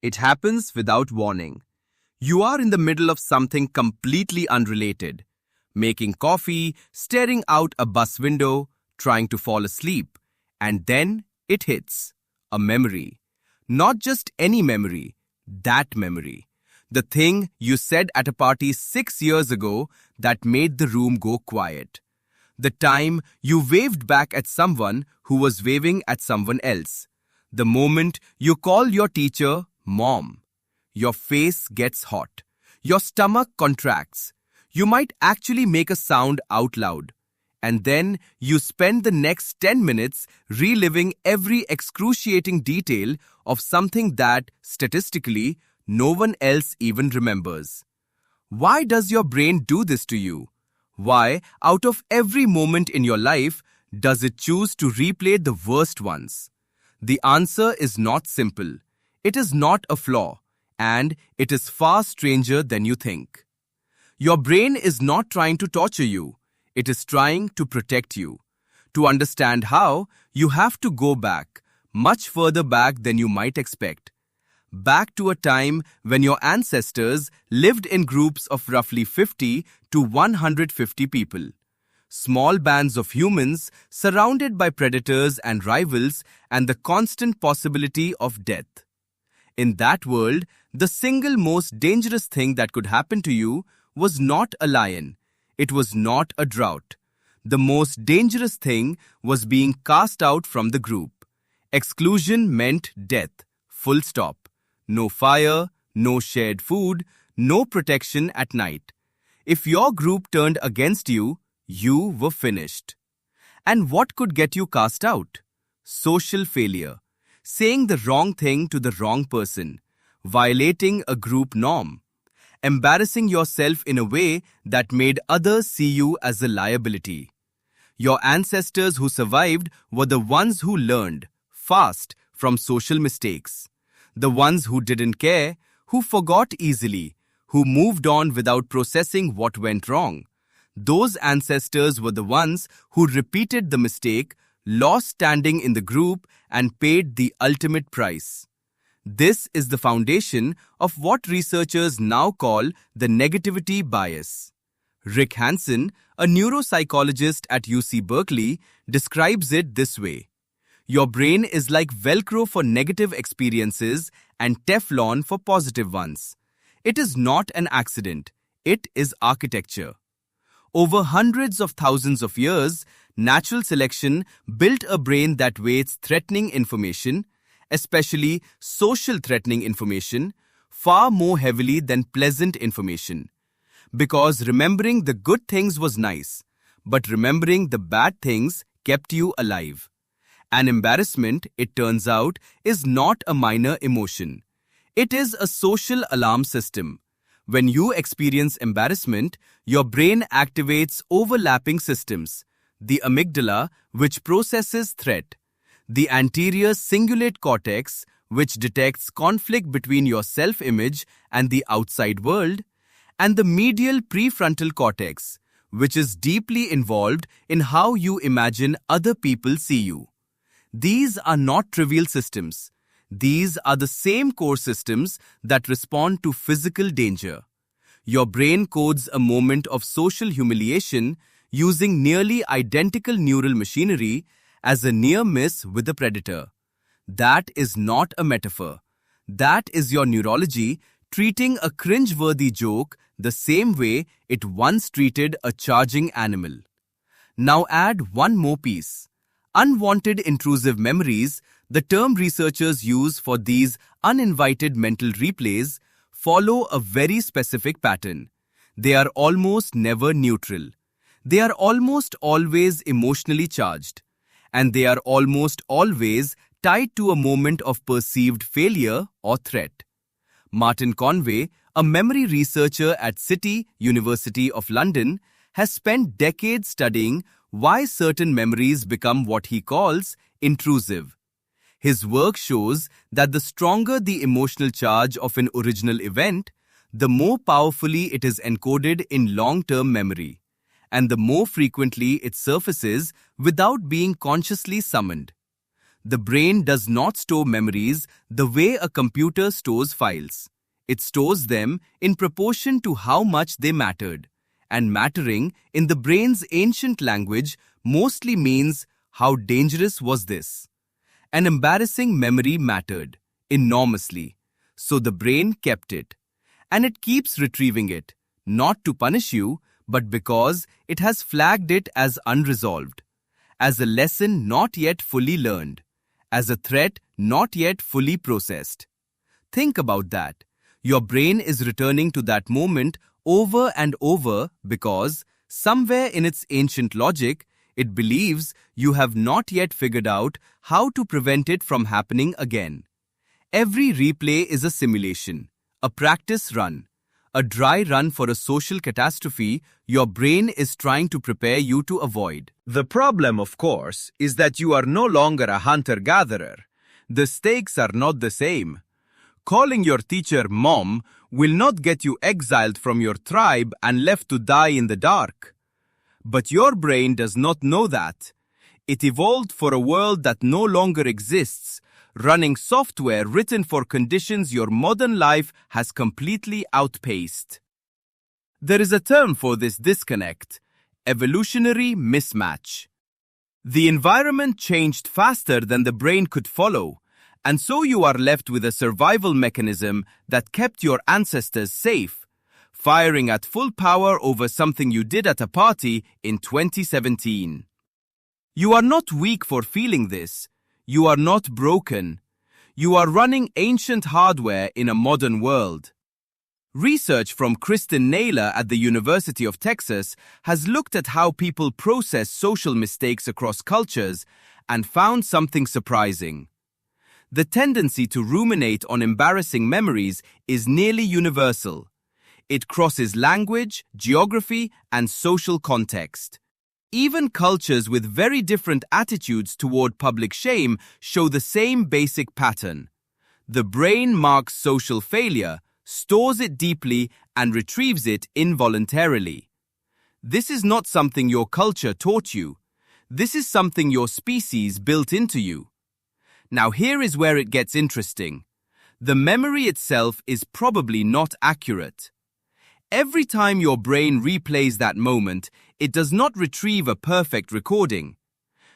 It happens without warning. You are in the middle of something completely unrelated, making coffee, staring out a bus window, trying to fall asleep, and then it hits. A memory. Not just any memory, that memory. The thing you said at a party 6 years ago that made the room go quiet. The time you waved back at someone who was waving at someone else. The moment you call your teacher Mom. Your face gets hot. Your stomach contracts. You might actually make a sound out loud. And then you spend the next 10 minutes reliving every excruciating detail of something that, statistically, no one else even remembers. Why does your brain do this to you? Why, out of every moment in your life, does it choose to replay the worst ones? The answer is not simple. It is not a flaw, and it is far stranger than you think. Your brain is not trying to torture you. It is trying to protect you. To understand how, you have to go back, much further back than you might expect. Back to a time when your ancestors lived in groups of roughly 50 to 150 people. Small bands of humans surrounded by predators and rivals and the constant possibility of death. In that world, the single most dangerous thing that could happen to you was not a lion. It was not a drought. The most dangerous thing was being cast out from the group. Exclusion meant death. Full stop. No fire, no shared food, no protection at night. If your group turned against you, you were finished. And what could get you cast out? Social failure. Saying the wrong thing to the wrong person. Violating a group norm. Embarrassing yourself in a way that made others see you as a liability. Your ancestors who survived were the ones who learned, fast, from social mistakes. The ones who didn't care, who forgot easily, who moved on without processing what went wrong. Those ancestors were the ones who repeated the mistake, lost standing in the group, and paid the ultimate price. This is the foundation of what researchers now call the negativity bias. Rick Hanson, a neuropsychologist at UC Berkeley, describes it this way. Your brain is like Velcro for negative experiences and Teflon for positive ones. It is not an accident. It is architecture. Over hundreds of thousands of years, natural selection built a brain that weights threatening information, especially social threatening information, far more heavily than pleasant information. Because remembering the good things was nice, but remembering the bad things kept you alive. An embarrassment, it turns out, is not a minor emotion. It is a social alarm system. When you experience embarrassment, your brain activates overlapping systems. The amygdala, which processes threat. The anterior cingulate cortex, which detects conflict between your self-image and the outside world, and the medial prefrontal cortex, which is deeply involved in how you imagine other people see you. These are not trivial systems. These are the same core systems that respond to physical danger. Your brain codes a moment of social humiliation using nearly identical neural machinery as a near miss with a predator. That is not a metaphor. That is your neurology treating a cringe-worthy joke the same way it once treated a charging animal. Now add one more piece. Unwanted intrusive memories, the term researchers use for these uninvited mental replays, follow a very specific pattern. They are almost never neutral. They are almost always emotionally charged. And they are almost always tied to a moment of perceived failure or threat. Martin Conway, a memory researcher at City University of London, has spent decades studying why certain memories become what he calls intrusive. His work shows that the stronger the emotional charge of an original event, the more powerfully it is encoded in long-term memory, and the more frequently it surfaces without being consciously summoned. The brain does not store memories the way a computer stores files. It stores them in proportion to how much they mattered. And mattering, in the brain's ancient language, mostly means how dangerous was this. An embarrassing memory mattered enormously, so the brain kept it. And it keeps retrieving it, not to punish you, but because it has flagged it as unresolved, as a lesson not yet fully learned, as a threat not yet fully processed. Think about that. Your brain is returning to that moment over and over because, somewhere in its ancient logic, it believes you have not yet figured out how to prevent it from happening again. Every replay is a simulation, a practice run, a dry run for a social catastrophe your brain is trying to prepare you to avoid. The problem, of course, is that you are no longer a hunter-gatherer. The stakes are not the same. Calling your teacher mom will not get you exiled from your tribe and left to die in the dark. But your brain does not know that. It evolved for a world that no longer exists, running software written for conditions your modern life has completely outpaced. There is a term for this disconnect: evolutionary mismatch. The environment changed faster than the brain could follow, and so you are left with a survival mechanism that kept your ancestors safe, firing at full power over something you did at a party in 2017. You are not weak for feeling this. You are not broken. You are running ancient hardware in a modern world. Research from Kristen Naylor at the University of Texas has looked at how people process social mistakes across cultures and found something surprising. The tendency to ruminate on embarrassing memories is nearly universal. It crosses language, geography, and social context. Even cultures with very different attitudes toward public shame show the same basic pattern. The brain marks social failure, stores it deeply, and retrieves it involuntarily. This is not something your culture taught you. This is something your species built into you. Now here is where it gets interesting. The memory itself is probably not accurate. Every time your brain replays that moment, it does not retrieve a perfect recording.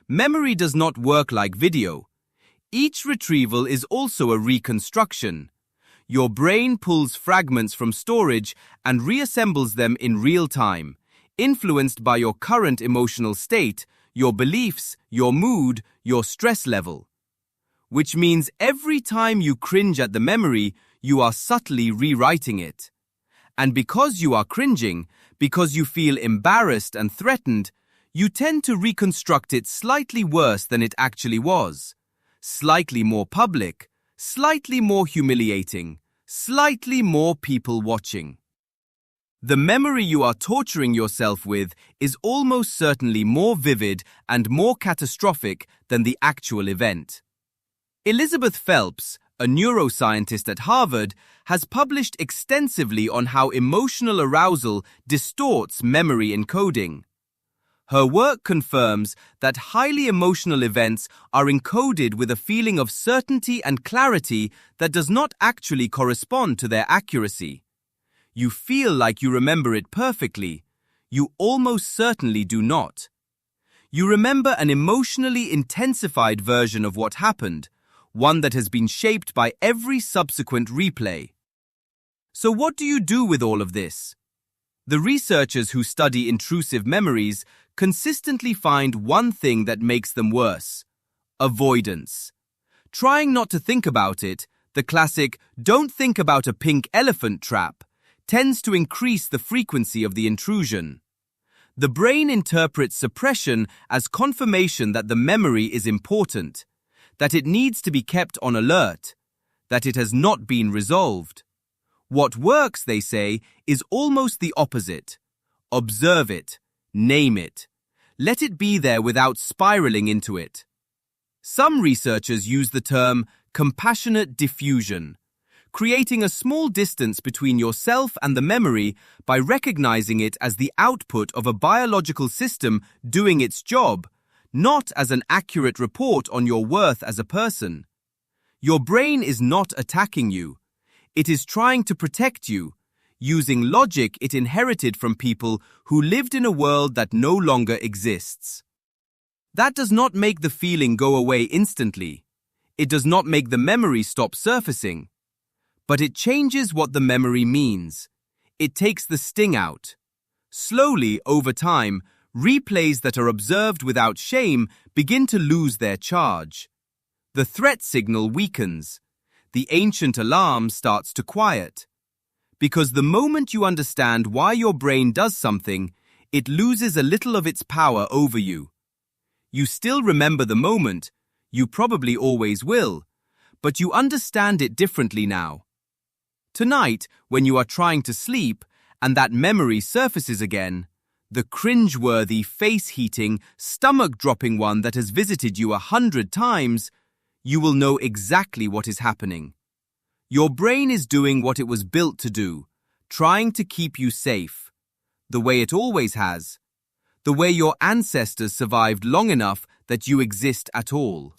Memory does not work like video. Each retrieval is also a reconstruction. Your brain pulls fragments from storage and reassembles them in real time, influenced by your current emotional state, your beliefs, your mood, your stress level. Which means every time you cringe at the memory, you are subtly rewriting it. And because you are cringing, because you feel embarrassed and threatened, you tend to reconstruct it slightly worse than it actually was. Slightly more public, slightly more humiliating, slightly more people watching. The memory you are torturing yourself with is almost certainly more vivid and more catastrophic than the actual event. Elizabeth Phelps, a neuroscientist at Harvard, has published extensively on how emotional arousal distorts memory encoding. Her work confirms that highly emotional events are encoded with a feeling of certainty and clarity that does not actually correspond to their accuracy. You feel like you remember it perfectly. You almost certainly do not. You remember an emotionally intensified version of what happened, one that has been shaped by every subsequent replay. So what do you do with all of this? The researchers who study intrusive memories consistently find one thing that makes them worse: avoidance. Trying not to think about it, the classic "don't think about a pink elephant" trap, tends to increase the frequency of the intrusion. The brain interprets suppression as confirmation that the memory is important, that it needs to be kept on alert, that it has not been resolved. What works, they say, is almost the opposite. Observe it, name it, let it be there without spiraling into it. Some researchers use the term compassionate diffusion, creating a small distance between yourself and the memory by recognizing it as the output of a biological system doing its job, not as an accurate report on your worth as a person. Your brain is not attacking you. It is trying to protect you, using logic it inherited from people who lived in a world that no longer exists. That does not make the feeling go away instantly. It does not make the memory stop surfacing. But it changes what the memory means. It takes the sting out. Slowly, over time, replays that are observed without shame begin to lose their charge. The threat signal weakens. The ancient alarm starts to quiet. Because the moment you understand why your brain does something, it loses a little of its power over you. You still remember the moment, you probably always will, but you understand it differently now. Tonight, when you are trying to sleep, and that memory surfaces again, the cringe-worthy, face-heating, stomach-dropping one that has visited you 100 times, you will know exactly what is happening. Your brain is doing what it was built to do, trying to keep you safe, the way it always has, the way your ancestors survived long enough that you exist at all.